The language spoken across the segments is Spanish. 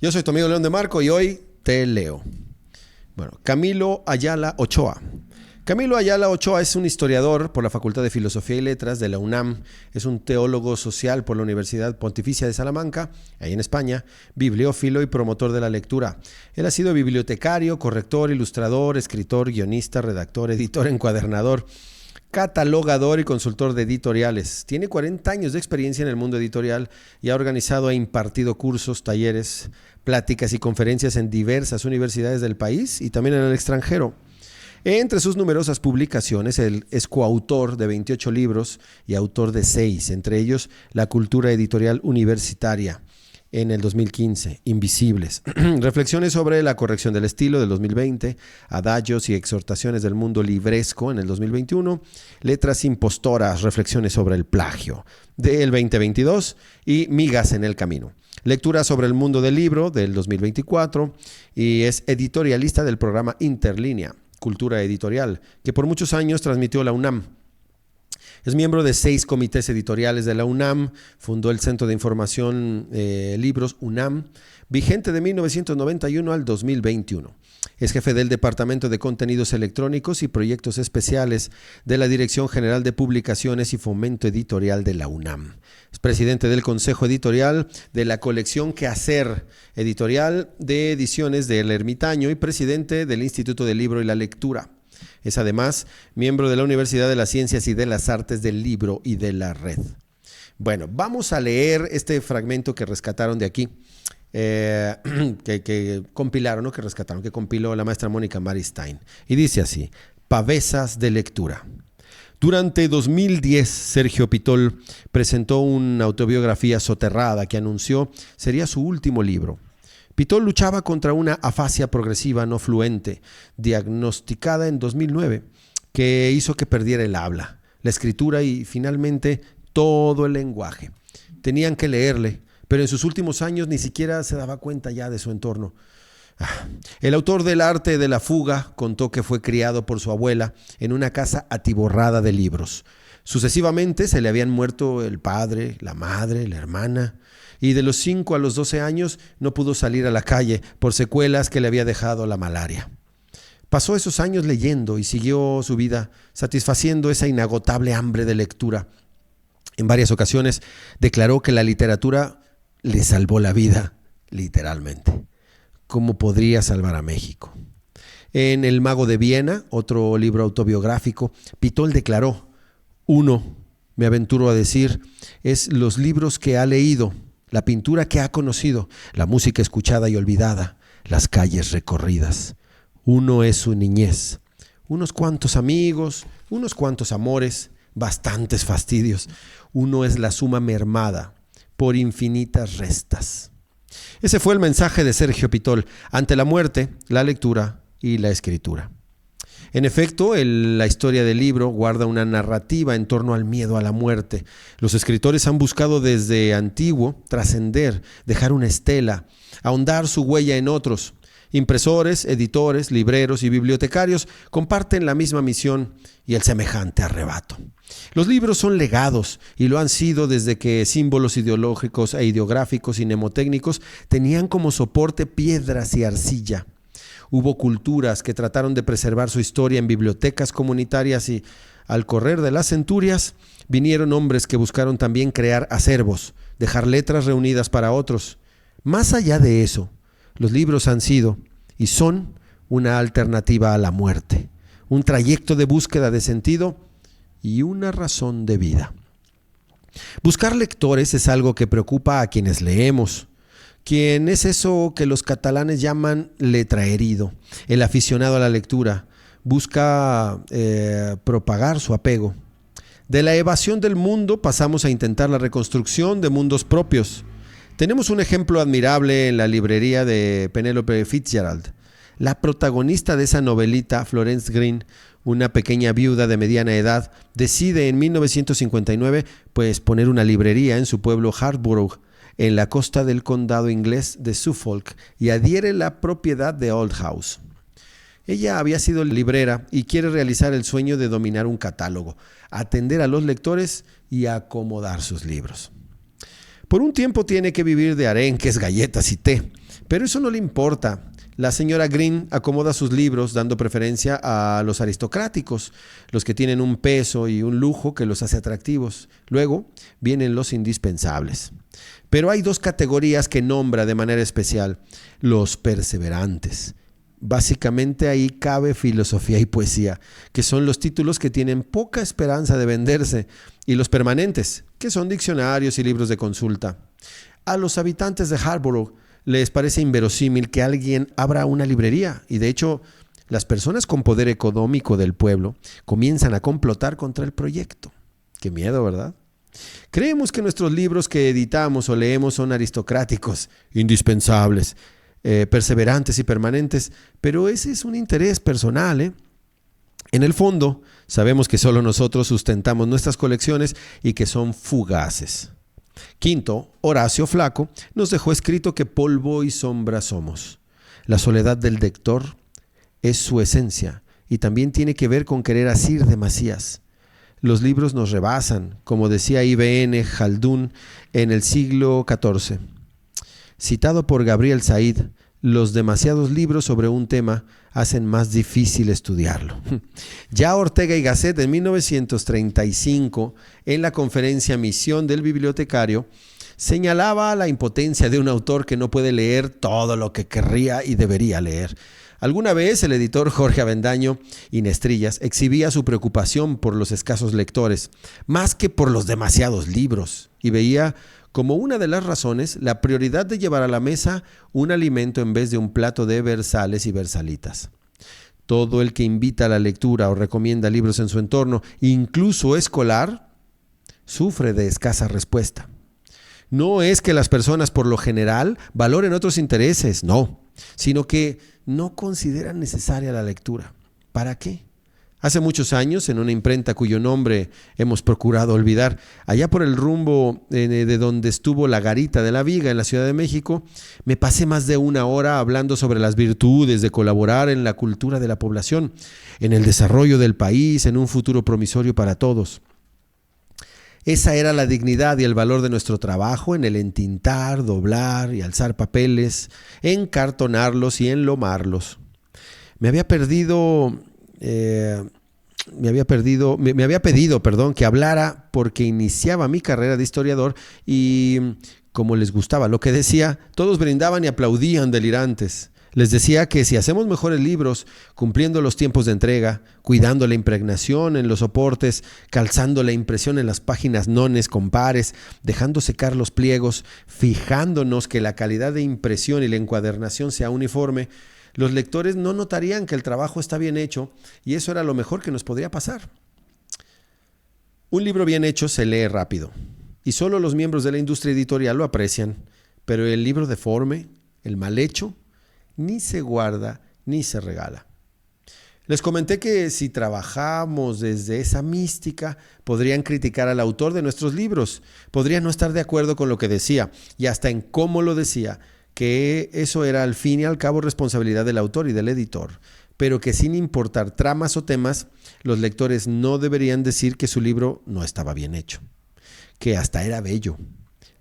Yo soy tu amigo León de Marco y hoy te leo. Bueno, Camilo Ayala Ochoa. Camilo Ayala Ochoa es un historiador por la Facultad de Filosofía y Letras de la UNAM, es un teólogo social por la Universidad Pontificia de Salamanca, ahí en España, bibliófilo y promotor de la lectura. Él ha sido bibliotecario, corrector, ilustrador, escritor, guionista, redactor, editor, encuadernador, catalogador y consultor de editoriales. Tiene 40 años de experiencia en el mundo editorial y ha organizado e impartido cursos, talleres, pláticas y conferencias en diversas universidades del país y también en el extranjero. Entre sus numerosas publicaciones, él es coautor de 28 libros y autor de 6, entre ellos La cultura editorial universitaria en el 2015, Invisibles, Reflexiones sobre la corrección del estilo del 2020, Adagios y exhortaciones del mundo libresco en el 2021, Letras impostoras, Reflexiones sobre el plagio del 2022 y Migas en el camino. Lectura sobre el mundo del libro del 2024 y es editorialista del programa Interlínea, Cultura Editorial, que por muchos años transmitió la UNAM. Es miembro de 6 comités editoriales de la UNAM, fundó el Centro de Información Libros UNAM, vigente de 1991 al 2021. Es jefe del Departamento de Contenidos Electrónicos y Proyectos Especiales de la Dirección General de Publicaciones y Fomento Editorial de la UNAM. Es presidente del Consejo Editorial de la colección Quehacer Editorial de Ediciones del Ermitaño y presidente del Instituto del Libro y la Lectura. Es además miembro de la Universidad de las Ciencias y de las Artes del Libro y de la Red. Bueno, vamos a leer este fragmento que rescataron de aquí, que compilaron, ¿no? Que compiló la maestra Mónica Maristein. Y dice así: Pavesas de lectura. Durante 2010, Sergio Pitol presentó una autobiografía soterrada que anunció sería su último libro. Pitol luchaba contra una afasia progresiva no fluente, diagnosticada en 2009, que hizo que perdiera el habla, la escritura y finalmente todo el lenguaje. Tenían que leerle, pero en sus últimos años ni siquiera se daba cuenta ya de su entorno. El autor del Arte de la Fuga contó que fue criado por su abuela en una casa atiborrada de libros. Sucesivamente se le habían muerto el padre, la madre, la hermana, y de los 5 a los 12 años no pudo salir a la calle por secuelas que le había dejado la malaria. Pasó esos años leyendo y siguió su vida satisfaciendo esa inagotable hambre de lectura. En varias ocasiones declaró que la literatura le salvó la vida, literalmente. ¿Cómo podría salvar a México? En El Mago de Viena, otro libro autobiográfico, Pitol declaró: uno, me aventuro a decir, es los libros que ha leído, la pintura que ha conocido, la música escuchada y olvidada, las calles recorridas. Uno es su niñez, unos cuantos amigos, unos cuantos amores, bastantes fastidios. Uno es la suma mermada por infinitas restas. Ese fue el mensaje de Sergio Pitol ante la muerte, la lectura y la escritura. En efecto, la historia del libro guarda una narrativa en torno al miedo a la muerte. Los escritores han buscado desde antiguo trascender, dejar una estela, ahondar su huella en otros. Impresores, editores, libreros y bibliotecarios comparten la misma misión y el semejante arrebato. Los libros son legados y lo han sido desde que símbolos ideológicos e ideográficos y mnemotécnicos tenían como soporte piedras y arcilla. Hubo culturas que trataron de preservar su historia en bibliotecas comunitarias y, al correr de las centurias, vinieron hombres que buscaron también crear acervos, dejar letras reunidas para otros. Más allá de eso, los libros han sido y son una alternativa a la muerte, un trayecto de búsqueda de sentido y una razón de vida. Buscar lectores es algo que preocupa a quienes leemos. Quien es eso que los catalanes llaman letraherido, el aficionado a la lectura, busca propagar su apego. De la evasión del mundo pasamos a intentar la reconstrucción de mundos propios. Tenemos un ejemplo admirable en la librería de Penelope Fitzgerald. La protagonista de esa novelita, Florence Green, una pequeña viuda de mediana edad, decide en 1959 poner una librería en su pueblo Hartborough, en la costa del condado inglés de Suffolk, y adhiere la propiedad de Old House. Ella había sido librera y quiere realizar el sueño de dominar un catálogo, atender a los lectores y acomodar sus libros. Por un tiempo tiene que vivir de arenques, galletas y té, pero eso no le importa. La señora Green acomoda sus libros dando preferencia a los aristocráticos, los que tienen un peso y un lujo que los hace atractivos. Luego vienen los indispensables. Pero hay dos categorías que nombra de manera especial: los perseverantes. Básicamente ahí cabe filosofía y poesía, que son los títulos que tienen poca esperanza de venderse, y los permanentes, que son diccionarios y libros de consulta. A los habitantes de Harborough les parece inverosímil que alguien abra una librería, y de hecho las personas con poder económico del pueblo comienzan a complotar contra el proyecto. Qué miedo, ¿verdad? Creemos que nuestros libros que editamos o leemos son aristocráticos, indispensables, perseverantes y permanentes, pero ese es un interés personal, ¿eh? En el fondo, sabemos que solo nosotros sustentamos nuestras colecciones y que son fugaces. Quinto, Horacio Flaco nos dejó escrito que polvo y sombra somos. La soledad del lector es su esencia y también tiene que ver con querer asir de Masías. Los libros nos rebasan, como decía Ibn Jaldún en el siglo XIV. Citado por Gabriel Said, los demasiados libros sobre un tema hacen más difícil estudiarlo. Ya Ortega y Gasset en 1935, en la conferencia Misión del Bibliotecario, señalaba la impotencia de un autor que no puede leer todo lo que querría y debería leer. Alguna vez el editor Jorge Avendaño Inestrillas exhibía su preocupación por los escasos lectores, más que por los demasiados libros, y veía como una de las razones la prioridad de llevar a la mesa un alimento en vez de un plato de versales y versalitas. Todo el que invita a la lectura o recomienda libros en su entorno, incluso escolar, sufre de escasa respuesta. No es que las personas por lo general valoren otros intereses, no, sino que no consideran necesaria la lectura. ¿Para qué? Hace muchos años, en una imprenta cuyo nombre hemos procurado olvidar, allá por el rumbo de donde estuvo la Garita de la Viga en la Ciudad de México, me pasé más de una hora hablando sobre las virtudes de colaborar en la cultura de la población, en el desarrollo del país, en un futuro promisorio para todos. Esa era la dignidad y el valor de nuestro trabajo en el entintar, doblar y alzar papeles, encartonarlos y enlomarlos. Me había pedido que hablara porque iniciaba mi carrera de historiador y, como les gustaba lo que decía, todos brindaban y aplaudían delirantes. Les decía que si hacemos mejores libros, cumpliendo los tiempos de entrega, cuidando la impregnación en los soportes, calzando la impresión en las páginas nones con pares, dejando secar los pliegos, fijándonos que la calidad de impresión y la encuadernación sea uniforme, los lectores no notarían que el trabajo está bien hecho, y eso era lo mejor que nos podría pasar. Un libro bien hecho se lee rápido, y solo los miembros de la industria editorial lo aprecian, pero el libro deforme, el mal hecho, ni se guarda ni se regala. Les comenté que si trabajamos desde esa mística, podrían criticar al autor de nuestros libros, podrían no estar de acuerdo con lo que decía, y hasta en cómo lo decía, que eso era al fin y al cabo responsabilidad del autor y del editor, pero que sin importar tramas o temas, los lectores no deberían decir que su libro no estaba bien hecho, que hasta era bello.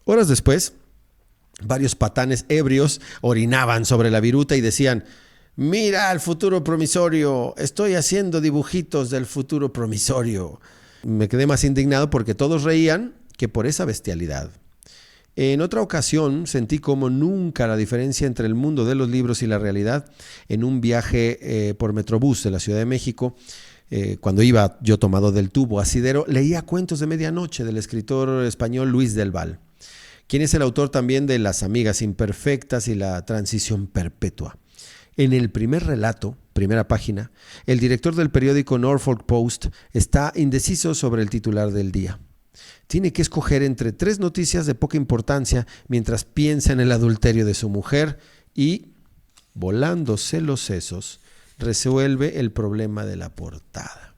Horas después, varios patanes ebrios orinaban sobre la viruta y decían: «Mira el futuro promisorio, estoy haciendo dibujitos del futuro promisorio». Me quedé más indignado porque todos reían que por esa bestialidad. En otra ocasión sentí como nunca la diferencia entre el mundo de los libros y la realidad en un viaje por Metrobús de la Ciudad de México. Cuando iba yo tomado del tubo asidero, leía Cuentos de Medianoche del escritor español Luis del Val, quien es el autor también de Las Amigas Imperfectas y La Transición Perpetua. En el primer relato, primera página, el director del periódico Norfolk Post está indeciso sobre el titular del día. Tiene que escoger entre 3 noticias de poca importancia mientras piensa en el adulterio de su mujer y, volándose los sesos, resuelve el problema de la portada.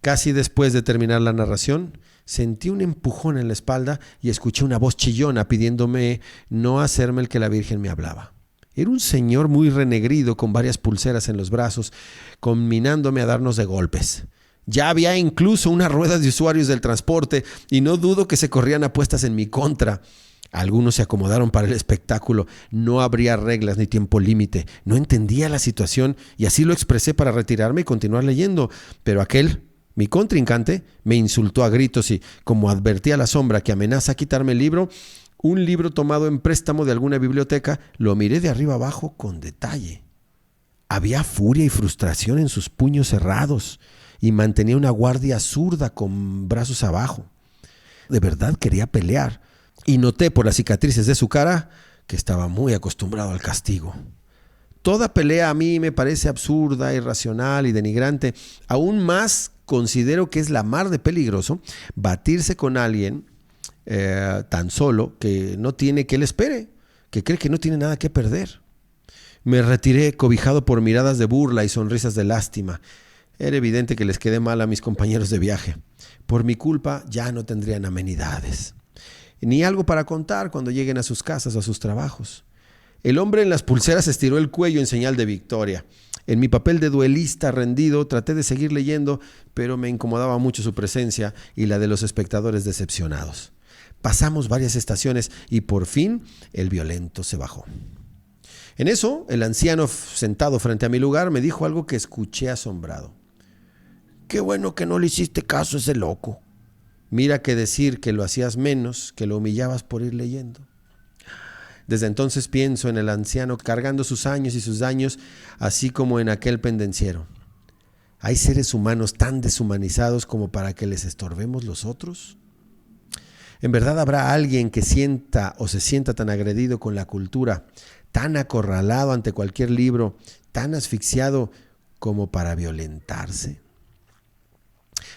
Casi después de terminar la narración, sentí un empujón en la espalda y escuché una voz chillona pidiéndome no hacerme el que la Virgen me hablaba. Era un señor muy renegrido con varias pulseras en los brazos, conminándome a darnos de golpes. Ya había incluso una rueda de usuarios del transporte y no dudo que se corrían apuestas en mi contra. Algunos se acomodaron para el espectáculo. No habría reglas ni tiempo límite. No entendía la situación y así lo expresé para retirarme y continuar leyendo. Pero aquel, mi contrincante, me insultó a gritos y, como advertí a la sombra que amenaza quitarme el libro, un libro tomado en préstamo de alguna biblioteca, lo miré de arriba abajo con detalle. Había furia y frustración en sus puños cerrados y mantenía una guardia zurda con brazos abajo. De verdad quería pelear y noté por las cicatrices de su cara que estaba muy acostumbrado al castigo. Toda pelea a mí me parece absurda, irracional y denigrante. Aún más considero que es la mar de peligroso batirse con alguien tan solo que no tiene que le espere, que cree que no tiene nada que perder. Me retiré cobijado por miradas de burla y sonrisas de lástima. Era evidente que les quedé mal a mis compañeros de viaje. Por mi culpa ya no tendrían amenidades, ni algo para contar cuando lleguen a sus casas o a sus trabajos. El hombre en las pulseras estiró el cuello en señal de victoria. En mi papel de duelista rendido traté de seguir leyendo, pero me incomodaba mucho su presencia y la de los espectadores decepcionados. Pasamos varias estaciones y por fin el violento se bajó. En eso, el anciano sentado frente a mi lugar me dijo algo que escuché asombrado. «Qué bueno que no le hiciste caso a ese loco. Mira que decir que lo hacías menos, que lo humillabas por ir leyendo». Desde entonces pienso en el anciano cargando sus años y sus daños, así como en aquel pendenciero. ¿Hay seres humanos tan deshumanizados como para que les estorbemos los otros? ¿En verdad habrá alguien que sienta o se sienta tan agredido con la cultura, tan acorralado ante cualquier libro, tan asfixiado como para violentarse?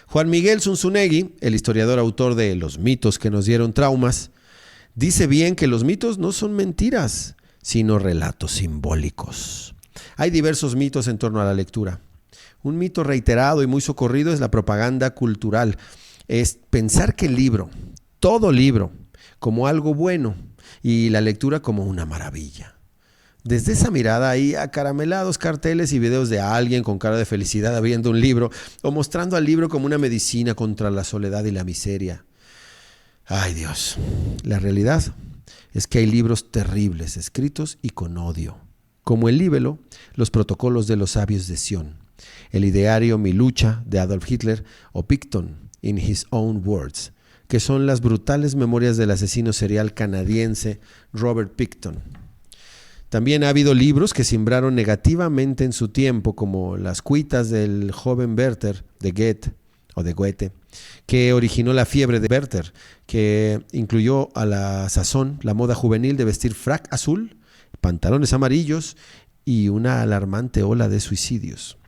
Juan Miguel Zunzunegui, el historiador autor de Los mitos que nos dieron traumas, dice bien que los mitos no son mentiras, sino relatos simbólicos. Hay diversos mitos en torno a la lectura. Un mito reiterado y muy socorrido es la propaganda cultural. Es pensar que el libro, todo libro, como algo bueno y la lectura como una maravilla. Desde esa mirada hay acaramelados carteles y videos de alguien con cara de felicidad abriendo un libro o mostrando al libro como una medicina contra la soledad y la miseria. Ay Dios, la realidad es que hay libros terribles escritos y con odio, como el Libelo, los protocolos de los sabios de Sion, el ideario Mi lucha de Adolf Hitler o Picton, In His Own Words, que son las brutales memorias del asesino serial canadiense Robert Picton. También ha habido libros que simbraron negativamente en su tiempo, como Las cuitas del joven Werther de Goethe, que originó la fiebre de Werther, que incluyó a la sazón la moda juvenil de vestir frac azul, pantalones amarillos y una alarmante ola de suicidios.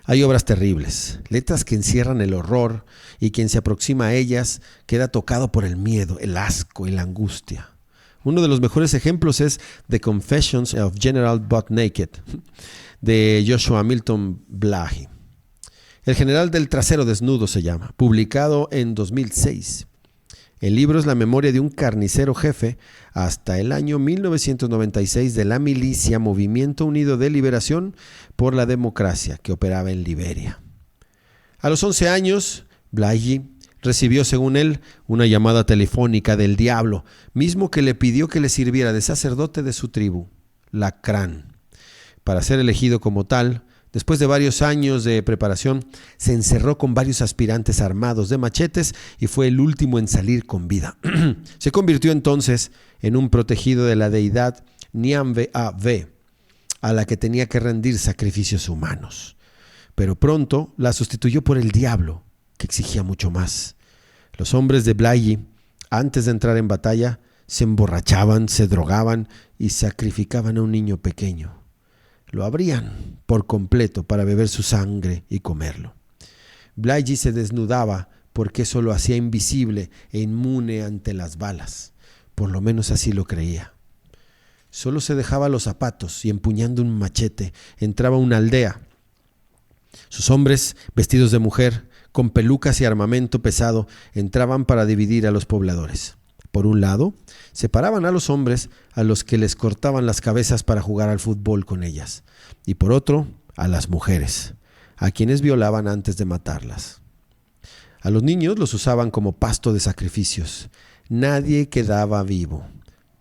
Hay obras terribles, letras que encierran el horror, y quien se aproxima a ellas queda tocado por el miedo, el asco y la angustia. Uno de los mejores ejemplos es The Confessions of General Butt Naked, de Joshua Milton Blahyi. El general del trasero desnudo se llama, publicado en 2006. El libro es la memoria de un carnicero jefe hasta el año 1996 de la milicia Movimiento Unido de Liberación por la Democracia, que operaba en Liberia. A los 11 años, Blahyi recibió, según él, una llamada telefónica del diablo, mismo que le pidió que le sirviera de sacerdote de su tribu, la Cran. Para ser elegido como tal, después de varios años de preparación, se encerró con varios aspirantes armados de machetes y fue el último en salir con vida. Se convirtió entonces en un protegido de la deidad Nyambe-Ave, a la que tenía que rendir sacrificios humanos. Pero pronto la sustituyó por el diablo, que exigía mucho más. Los hombres de Blahyi, antes de entrar en batalla, se emborrachaban, se drogaban y sacrificaban a un niño pequeño. Lo abrían por completo para beber su sangre y comerlo. Blahyi se desnudaba porque eso lo hacía invisible e inmune ante las balas. Por lo menos así lo creía. Solo se dejaba los zapatos y empuñando un machete entraba a una aldea. Sus hombres, vestidos de mujer, con pelucas y armamento pesado, entraban para dividir a los pobladores. Por un lado, separaban a los hombres a los que les cortaban las cabezas para jugar al fútbol con ellas, y por otro, a las mujeres, a quienes violaban antes de matarlas. A los niños los usaban como pasto de sacrificios. Nadie quedaba vivo.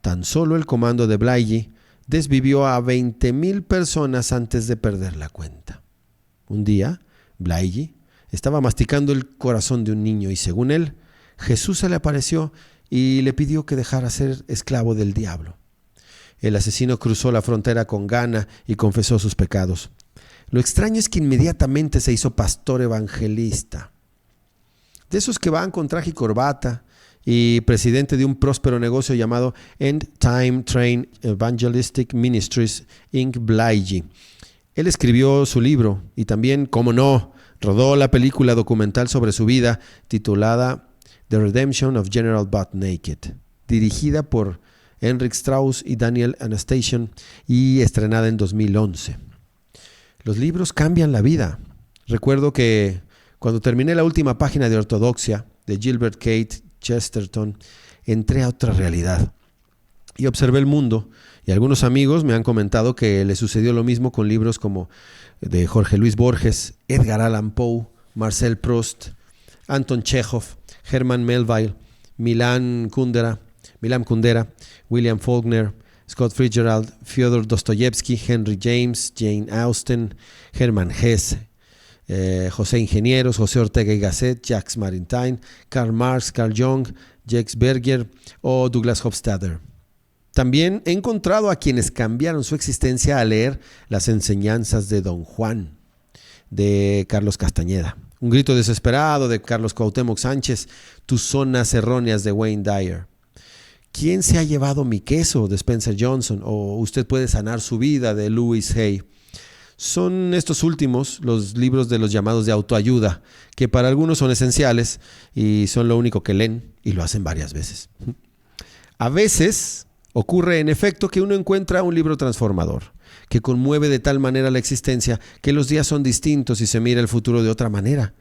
Tan solo el comando de Blighy desvivió a 20,000 personas antes de perder la cuenta. Un día, Blighy estaba masticando el corazón de un niño y, según él, Jesús se le apareció y le pidió que dejara ser esclavo del diablo. El asesino cruzó la frontera con Ghana y confesó sus pecados. Lo extraño es que inmediatamente se hizo pastor evangelista. De esos que van con traje y corbata, y presidente de un próspero negocio llamado End Time Train Evangelistic Ministries, Inc. Blighy. Él escribió su libro y también, cómo no, rodó la película documental sobre su vida titulada The Redemption of General Butt Naked, dirigida por Henrik Strauss y Daniel Anastasian y estrenada en 2011. Los libros cambian la vida. Recuerdo que cuando terminé la última página de Ortodoxia de Gilbert Keith Chesterton, entré a otra realidad y observé el mundo, y algunos amigos me han comentado que le sucedió lo mismo con libros como de Jorge Luis Borges, Edgar Allan Poe, Marcel Proust, Anton Chekhov, Herman Melville, Milan Kundera, William Faulkner, Scott Fitzgerald, Fyodor Dostoyevsky, Henry James, Jane Austen, Hermann Hesse, José Ingenieros, José Ortega y Gasset, Jacques Maritain, Karl Marx, Carl Jung, Jacques Berger o Douglas Hofstadter. También he encontrado a quienes cambiaron su existencia al leer las enseñanzas de Don Juan, de Carlos Castañeda. Un grito desesperado de Carlos Cuauhtémoc Sánchez, Tus zonas erróneas de Wayne Dyer. ¿Quién se ha llevado mi queso? De Spencer Johnson, o Usted puede sanar su vida de Louis Hay. Son estos últimos los libros de los llamados de autoayuda, que para algunos son esenciales y son lo único que leen y lo hacen varias veces. A veces ocurre en efecto que uno encuentra un libro transformador, que conmueve de tal manera la existencia que los días son distintos y se mira el futuro de otra manera.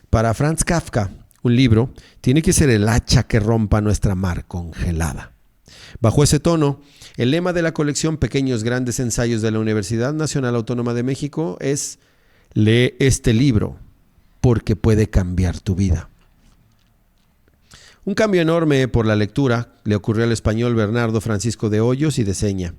Para Franz Kafka, un libro tiene que ser el hacha que rompa nuestra mar congelada. Bajo ese tono, el lema de la colección Pequeños Grandes Ensayos de la Universidad Nacional Autónoma de México es: lee este libro porque puede cambiar tu vida. Un cambio enorme por la lectura le ocurrió al español Bernardo Francisco de Hoyos y de Seña.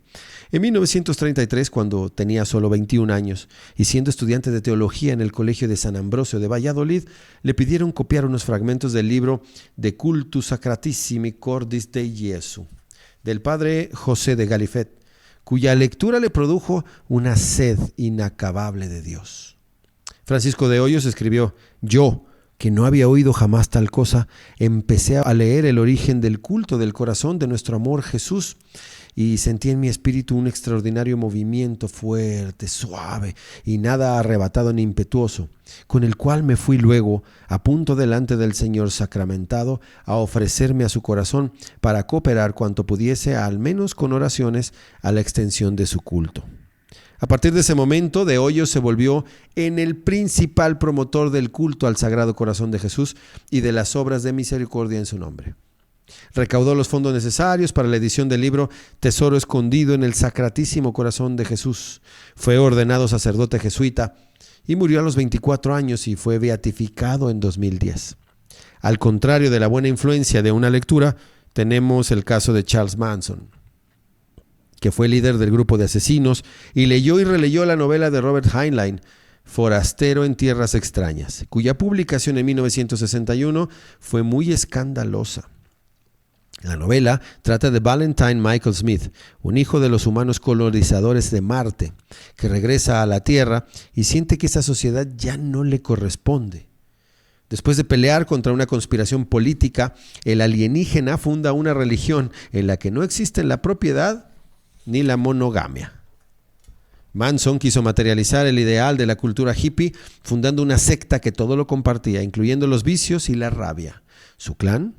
En 1933, cuando tenía solo 21 años y siendo estudiante de teología en el Colegio de San Ambrosio de Valladolid, le pidieron copiar unos fragmentos del libro De Cultus Sacratissimi Cordis Dei Jesu, del padre José de Galifet, cuya lectura le produjo una sed inacabable de Dios. Francisco de Hoyos escribió: yo, que no había oído jamás tal cosa, empecé a leer el origen del culto del corazón de nuestro amor Jesús y sentí en mi espíritu un extraordinario movimiento fuerte, suave y nada arrebatado ni impetuoso, con el cual me fui luego a punto delante del Señor sacramentado a ofrecerme a su corazón para cooperar cuanto pudiese, al menos con oraciones, a la extensión de su culto. A partir de ese momento, de Hoyos se volvió en el principal promotor del culto al Sagrado Corazón de Jesús y de las obras de misericordia en su nombre. Recaudó los fondos necesarios para la edición del libro Tesoro escondido en el Sacratísimo Corazón de Jesús. Fue ordenado sacerdote jesuita y murió a los 24 años y fue beatificado en 2010. Al contrario de la buena influencia de una lectura, tenemos el caso de Charles Manson, que fue líder del grupo de asesinos y leyó y releyó la novela de Robert Heinlein, Forastero en Tierras Extrañas, cuya publicación en 1961 fue muy escandalosa. La novela trata de Valentine Michael Smith, un hijo de los humanos colonizadores de Marte, que regresa a la Tierra y siente que esa sociedad ya no le corresponde. Después de pelear contra una conspiración política, el alienígena funda una religión en la que no existen la propiedad ni la monogamia. Manson quiso materializar el ideal de la cultura hippie fundando una secta que todo lo compartía, incluyendo los vicios y la rabia. Su clan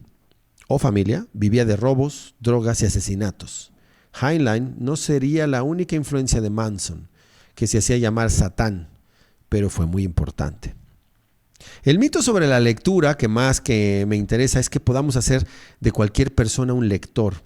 o familia vivía de robos, drogas y asesinatos. Heinlein no sería la única influencia de Manson, que se hacía llamar Satán, pero fue muy importante. El mito sobre la lectura que más que me interesa es que podamos hacer de cualquier persona un lector.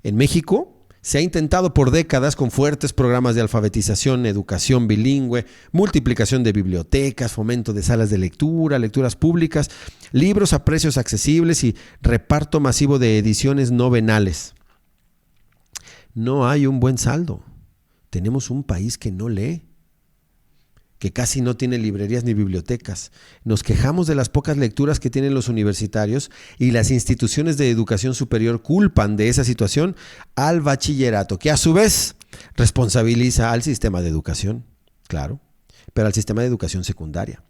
En México Se ha intentado por décadas con fuertes programas de alfabetización, educación bilingüe, multiplicación de bibliotecas, fomento de salas de lectura, lecturas públicas, libros a precios accesibles y reparto masivo de ediciones no venales. No hay un buen saldo. Tenemos un país que no lee, que casi no tiene librerías ni bibliotecas. Nos quejamos de las pocas lecturas que tienen los universitarios y las instituciones de educación superior culpan de esa situación al bachillerato, que a su vez responsabiliza al sistema de educación, claro, pero al sistema de educación secundaria,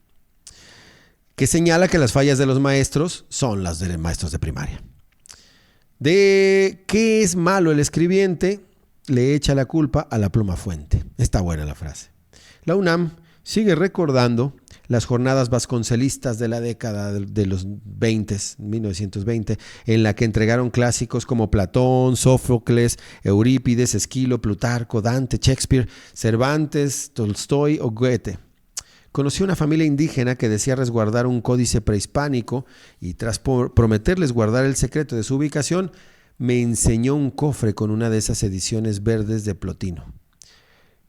que señala que las fallas de los maestros son las de los maestros de primaria. ¿De qué es malo el escribiente? Le echa la culpa a la pluma fuente. Está buena la frase. La UNAM sigue recordando las jornadas vasconcelistas de la década de los 20, 1920, en la que entregaron clásicos como Platón, Sófocles, Eurípides, Esquilo, Plutarco, Dante, Shakespeare, Cervantes, Tolstoy o Goethe. Conocí una familia indígena que decía resguardar un códice prehispánico y tras prometerles guardar el secreto de su ubicación, me enseñó un cofre con una de esas ediciones verdes de Plotino.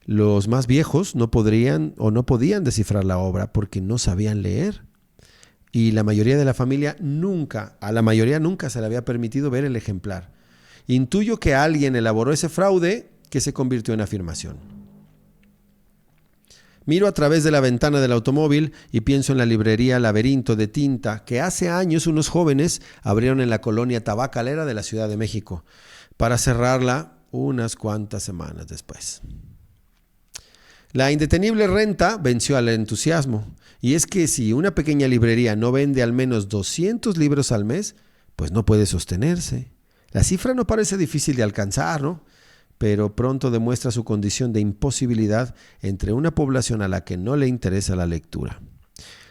Los más viejos no podían descifrar la obra porque no sabían leer. Y la mayoría de la familia a la mayoría nunca se le había permitido ver el ejemplar. Intuyo que alguien elaboró ese fraude que se convirtió en afirmación. Miro a través de la ventana del automóvil y pienso en la librería Laberinto de Tinta que hace años unos jóvenes abrieron en la colonia tabacalera de la Ciudad de México para cerrarla unas cuantas semanas después. La indetenible renta venció al entusiasmo, y es que si una pequeña librería no vende al menos 200 libros al mes, pues no puede sostenerse. La cifra no parece difícil de alcanzar, ¿no? Pero pronto demuestra su condición de imposibilidad entre una población a la que no le interesa la lectura.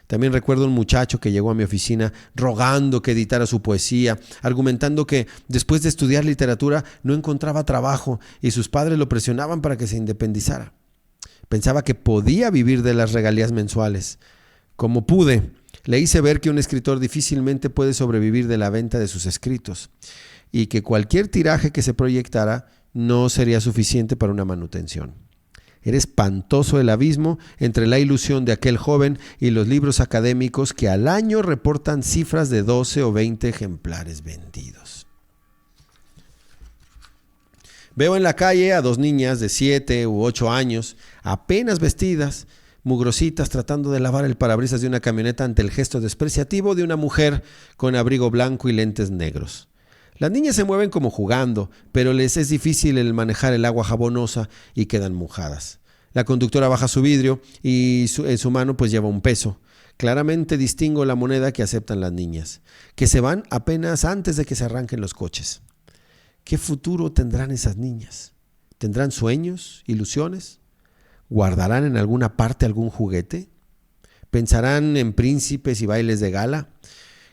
También recuerdo un muchacho que llegó a mi oficina rogando que editara su poesía, argumentando que después de estudiar literatura no encontraba trabajo y sus padres lo presionaban para que se independizara. Pensaba que podía vivir de las regalías mensuales. Como pude, le hice ver que un escritor difícilmente puede sobrevivir de la venta de sus escritos y que cualquier tiraje que se proyectara no sería suficiente para una manutención. Era espantoso el abismo entre la ilusión de aquel joven y los libros académicos que al año reportan cifras de 12 o 20 ejemplares vendidos. Veo en la calle a dos niñas de 7 u 8 años, apenas vestidas, mugrositas, tratando de lavar el parabrisas de una camioneta ante el gesto despreciativo de una mujer con abrigo blanco y lentes negros. Las niñas se mueven como jugando, pero les es difícil el manejar el agua jabonosa y quedan mojadas. La conductora baja su vidrio y en su mano pues lleva un peso. Claramente distingo la moneda que aceptan las niñas, que se van apenas antes de que se arranquen los coches. ¿Qué futuro tendrán esas niñas? ¿Tendrán sueños, ilusiones? ¿Guardarán en alguna parte algún juguete? ¿Pensarán en príncipes y bailes de gala?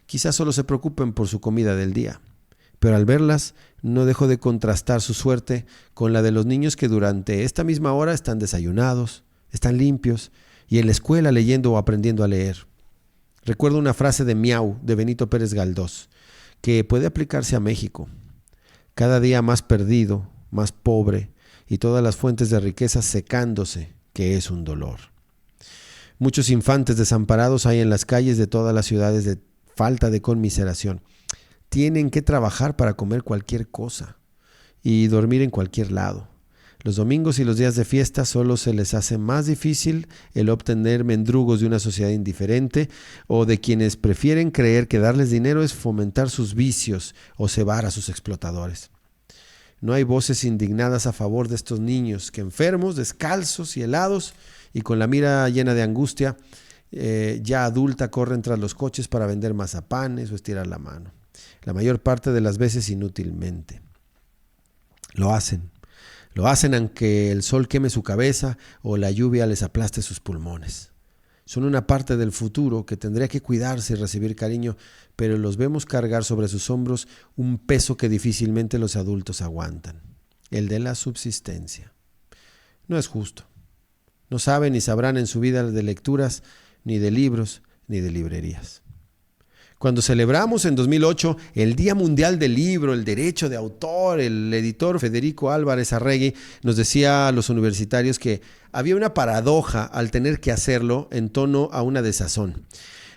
Quizás solo se preocupen por su comida del día. Pero al verlas, no dejo de contrastar su suerte con la de los niños que durante esta misma hora están desayunados, están limpios y en la escuela leyendo o aprendiendo a leer. Recuerdo una frase de Miau, de Benito Pérez Galdós, que puede aplicarse a México. Cada día más perdido, más pobre y todas las fuentes de riqueza secándose, que es un dolor. Muchos infantes desamparados hay en las calles de todas las ciudades de falta de conmiseración. Tienen que trabajar para comer cualquier cosa y dormir en cualquier lado. Los domingos y los días de fiesta solo se les hace más difícil el obtener mendrugos de una sociedad indiferente o de quienes prefieren creer que darles dinero es fomentar sus vicios o cebar a sus explotadores. No hay voces indignadas a favor de estos niños que enfermos, descalzos y helados y con la mira llena de angustia, ya adulta corren tras los coches para vender mazapanes o estirar la mano. La mayor parte de las veces inútilmente. Lo hacen aunque el sol queme su cabeza o la lluvia les aplaste sus pulmones. Son una parte del futuro que tendría que cuidarse y recibir cariño, pero los vemos cargar sobre sus hombros un peso que difícilmente los adultos aguantan, el de la subsistencia. No es justo. No saben ni sabrán en su vida de lecturas, ni de libros, ni de librerías. Cuando celebramos en 2008 el Día Mundial del Libro, el derecho de autor, el editor Federico Álvarez Arregui nos decía a los universitarios que había una paradoja al tener que hacerlo en torno a una desazón.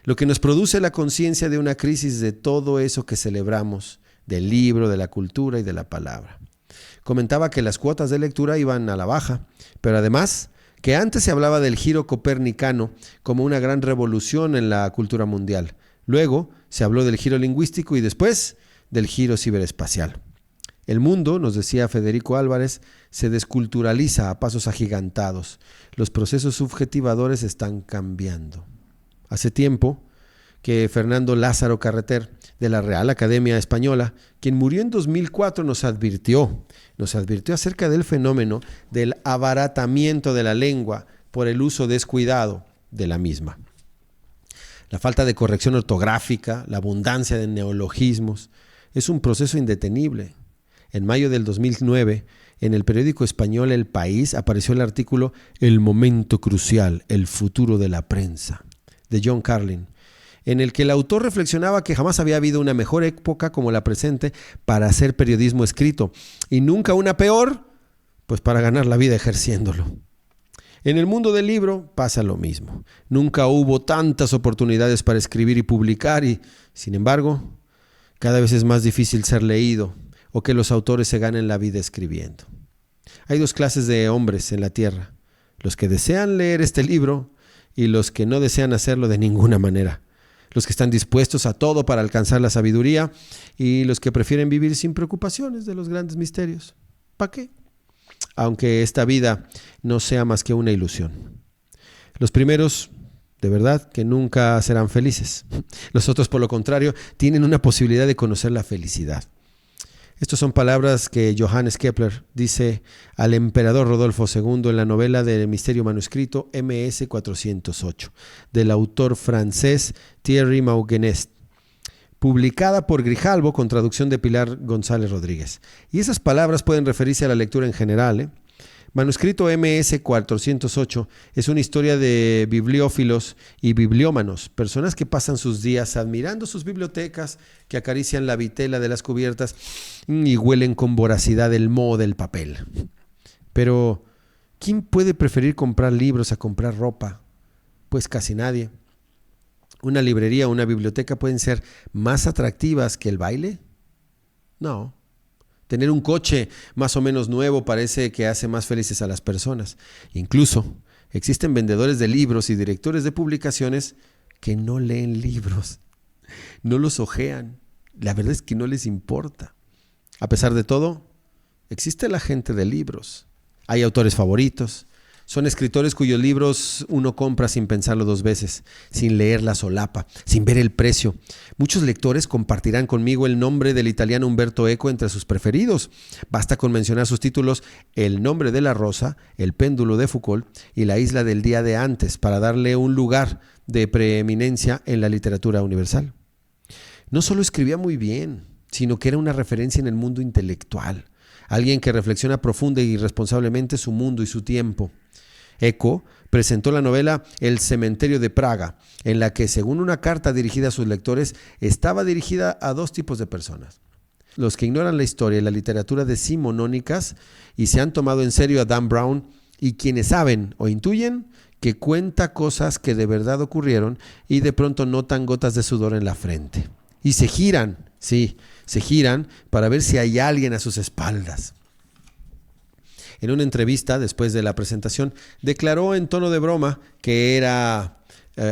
Lo que nos produce la conciencia de una crisis de todo eso que celebramos, del libro, de la cultura y de la palabra. Comentaba que las cuotas de lectura iban a la baja, pero además que antes se hablaba del giro copernicano como una gran revolución en la cultura mundial. Luego se habló del giro lingüístico y después del giro ciberespacial. El mundo, nos decía Federico Álvarez, se desculturaliza a pasos agigantados. Los procesos subjetivadores están cambiando. Hace tiempo que Fernando Lázaro Carreter, de la Real Academia Española, quien murió en 2004, nos advirtió acerca del fenómeno del abaratamiento de la lengua por el uso descuidado de la misma. La falta de corrección ortográfica, la abundancia de neologismos, es un proceso indetenible. En mayo del 2009, en el periódico español El País, apareció el artículo El momento crucial, el futuro de la prensa, de John Carlin, en el que el autor reflexionaba que jamás había habido una mejor época como la presente para hacer periodismo escrito, y nunca una peor, pues para ganar la vida ejerciéndolo. En el mundo del libro pasa lo mismo. Nunca hubo tantas oportunidades para escribir y publicar y, sin embargo, cada vez es más difícil ser leído o que los autores se ganen la vida escribiendo. Hay dos clases de hombres en la tierra: los que desean leer este libro y los que no desean hacerlo de ninguna manera. Los que están dispuestos a todo para alcanzar la sabiduría y los que prefieren vivir sin preocupaciones de los grandes misterios. ¿Para qué? Aunque esta vida no sea más que una ilusión. Los primeros, de verdad, que nunca serán felices. Los otros, por lo contrario, tienen una posibilidad de conocer la felicidad. Estas son palabras que Johannes Kepler dice al emperador Rodolfo II en la novela de misterio manuscrito MS 408, del autor francés Thierry Mauguenest, publicada por Grijalbo con traducción de Pilar González Rodríguez. Y esas palabras pueden referirse a la lectura en general. Manuscrito MS 408 es una historia de bibliófilos y bibliómanos, personas que pasan sus días admirando sus bibliotecas, que acarician la vitela de las cubiertas y huelen con voracidad el moho del papel. Pero, ¿quién puede preferir comprar libros a comprar ropa? Pues casi nadie. ¿Una librería o una biblioteca pueden ser más atractivas que el baile? No. Tener un coche más o menos nuevo parece que hace más felices a las personas. Incluso existen vendedores de libros y directores de publicaciones que no leen libros, no los hojean. La verdad es que no les importa. A pesar de todo, existe la gente de libros. Hay autores favoritos. Son escritores cuyos libros uno compra sin pensarlo dos veces, sin leer la solapa, sin ver el precio. Muchos lectores compartirán conmigo el nombre del italiano Umberto Eco entre sus preferidos. Basta con mencionar sus títulos El nombre de la rosa, El péndulo de Foucault y La isla del día de antes para darle un lugar de preeminencia en la literatura universal. No solo escribía muy bien, sino que era una referencia en el mundo intelectual, alguien que reflexiona profunda y responsablemente su mundo y su tiempo. Eco presentó la novela El cementerio de Praga, en la que, según una carta dirigida a sus lectores, estaba dirigida a dos tipos de personas: los que ignoran la historia y la literatura decimonónicas y se han tomado en serio a Dan Brown, y quienes saben o intuyen que cuenta cosas que de verdad ocurrieron y de pronto notan gotas de sudor en la frente. Y se giran, sí, se giran para ver si hay alguien a sus espaldas. En una entrevista, después de la presentación, declaró en tono de broma que era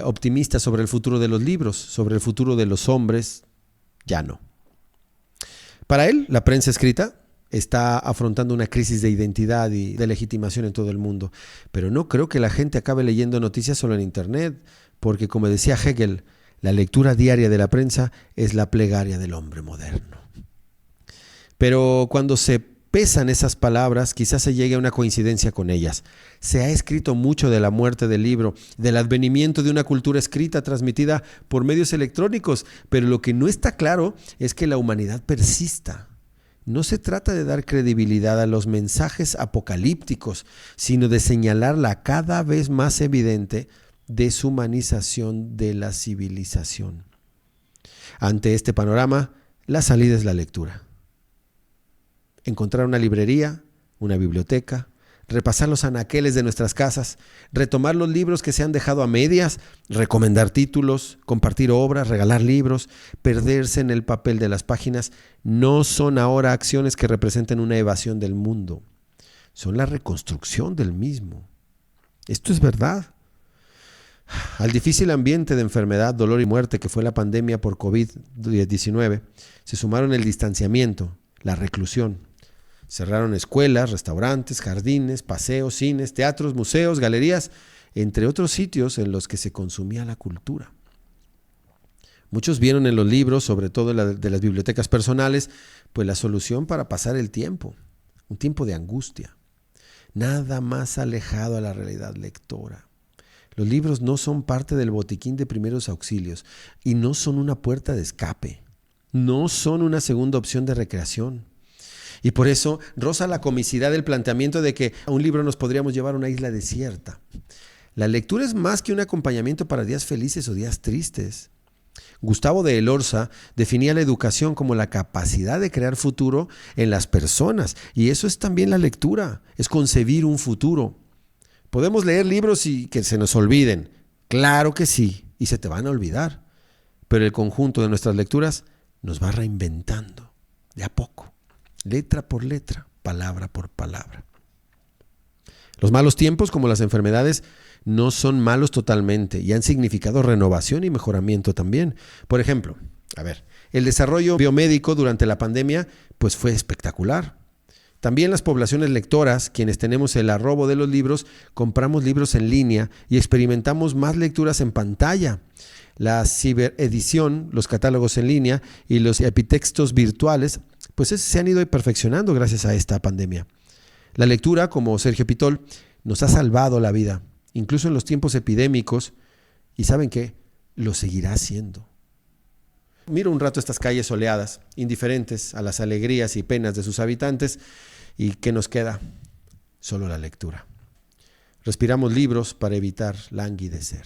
optimista sobre el futuro de los libros, sobre el futuro de los hombres. Ya no. Para él, la prensa escrita está afrontando una crisis de identidad y de legitimación en todo el mundo. Pero no creo que la gente acabe leyendo noticias solo en Internet, porque, como decía Hegel, la lectura diaria de la prensa es la plegaria del hombre moderno. Pero cuando se pesan esas palabras, quizás se llegue a una coincidencia con ellas. Se ha escrito mucho de la muerte del libro, del advenimiento de una cultura escrita transmitida por medios electrónicos, pero lo que no está claro es que la humanidad persista. No se trata de dar credibilidad a los mensajes apocalípticos, sino de señalar la cada vez más evidente deshumanización de la civilización. Ante este panorama, la salida es la lectura. Encontrar una librería, una biblioteca, repasar los anaqueles de nuestras casas, retomar los libros que se han dejado a medias, recomendar títulos, compartir obras, regalar libros, perderse en el papel de las páginas, no son ahora acciones que representen una evasión del mundo, son la reconstrucción del mismo. Esto es verdad. Al difícil ambiente de enfermedad, dolor y muerte que fue la pandemia por COVID-19, se sumaron el distanciamiento, la reclusión. Cerraron escuelas, restaurantes, jardines, paseos, cines, teatros, museos, galerías, entre otros sitios en los que se consumía la cultura. Muchos vieron en los libros, sobre todo de las bibliotecas personales, pues la solución para pasar el tiempo, un tiempo de angustia. Nada más alejado a la realidad lectora. Los libros no son parte del botiquín de primeros auxilios y no son una puerta de escape, no son una segunda opción de recreación. Y por eso roza la comicidad del planteamiento de que a un libro nos podríamos llevar a una isla desierta. La lectura es más que un acompañamiento para días felices o días tristes. Gustavo de Elorza definía la educación como la capacidad de crear futuro en las personas. Y eso es también la lectura, es concebir un futuro. ¿Podemos leer libros y que se nos olviden? Claro que sí, y se te van a olvidar. Pero el conjunto de nuestras lecturas nos va reinventando, de a poco. Letra por letra, palabra por palabra. Los malos tiempos, como las enfermedades, no son malos totalmente y han significado renovación y mejoramiento también. Por ejemplo, el desarrollo biomédico durante la pandemia pues fue espectacular. También las poblaciones lectoras, quienes tenemos el arrobo de los libros, compramos libros en línea y experimentamos más lecturas en pantalla. La ciberedición, los catálogos en línea y los epitextos virtuales pues se han ido perfeccionando gracias a esta pandemia. La lectura, como Sergio Pitol, nos ha salvado la vida, incluso en los tiempos epidémicos, y ¿saben qué? Lo seguirá haciendo. Miro un rato estas calles soleadas, indiferentes a las alegrías y penas de sus habitantes, y ¿qué nos queda? Solo la lectura. Respiramos libros para evitar languidecer.